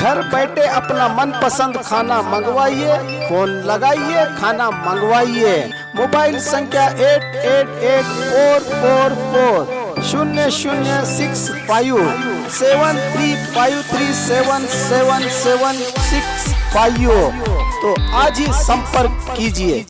घर बैठे अपना मनपसंद खाना मंगवाइए, फोन लगाइए, खाना मंगवाइए। मोबाइल संख्या 884440006353777765। तो आज ही संपर्क कीजिए।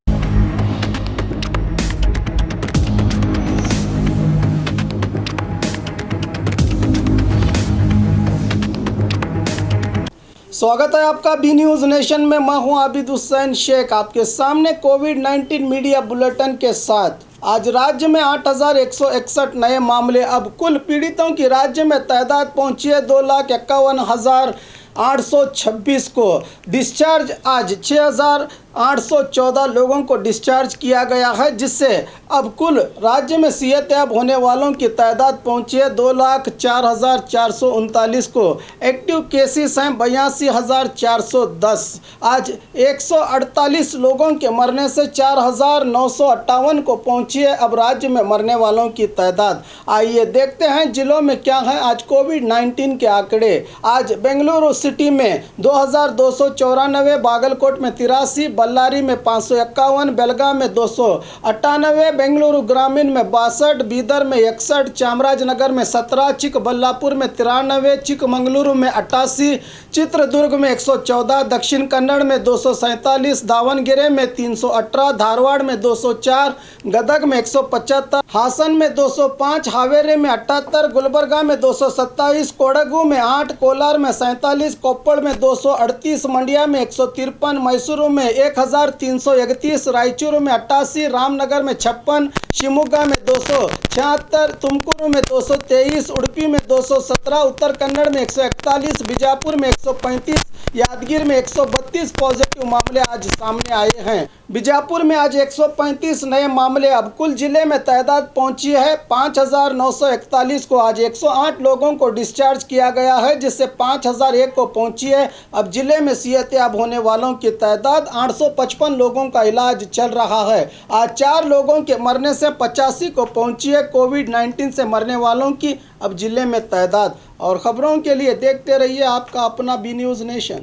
स्वागत है आपका बी न्यूज़ नेशन में। मैं हूं आबिद हुसैन शेख, आपके सामने कोविड-19 मीडिया बुलेटिन के साथ। आज राज्य में 8,161 नए मामले। अब कुल पीड़ितों की राज्य में तादाद पहुंची है 2,51,826 को। डिस्चार्ज आज 6,814 लोगों को डिस्चार्ज किया गया है, जिससे अब कुल राज्य में सेहतयाब होने वालों की तादाद पहुंची है 2,04,439 को। एक्टिव केसेस हैं 82,410। आज 148 लोगों के मरने से 4,958 को पहुंची है अब राज्य में मरने वालों की तादाद। आइए देखते हैं जिलों में क्या है आज कोविड-19 के आंकड़े। आज बेंगलुरु सिटी में 2,294, बागलकोट में 83, बल्लारी में 551, बेलगाम में 298, बेंगलुरु ग्रामीण में 62, बीदर में 61, चामराजनगर में 17, चिकबल्लापुर में 93, चिकमंगलुरु में 88, चित्रदुर्ग में 114, दक्षिण कन्नड़ में 247, दावणगेरे में 318, धारवाड़ में 204, गदग में 175, हासन में 205, हावेरी में 78, गुलबर्गा में 227, कोडगु में 8, कोलार में 47, कोप्पड़ में 238, मंडिया में 153, मैसूरू में 1,331, रायचूर में 88, रामनगर में 56, शिमोगा में 276, तुमकुरू में 223, उडुपी में 217, उत्तर कन्नड़ में 141, बीजापुर में 135, यादगीर में 132 पॉजिटिव मामले आज सामने आए हैं। बीजापुर में आज 135 नए मामले। अब कुल जिले में तादाद पहुंची है 5,941 को। आज 108 लोगों को डिस्चार्ज किया गया है, जिससे 5,001 को पहुंची है अब जिले में सेहतयाब होने वालों की तादाद। 855 लोगों का इलाज चल रहा है। आज 4 लोगों के मरने से 85 को पहुंची है कोविड-19 से मरने वालों की अब जिले में तादाद। और ख़बरों के लिए देखते रहिए आपका अपना बी न्यूज़ नेशन।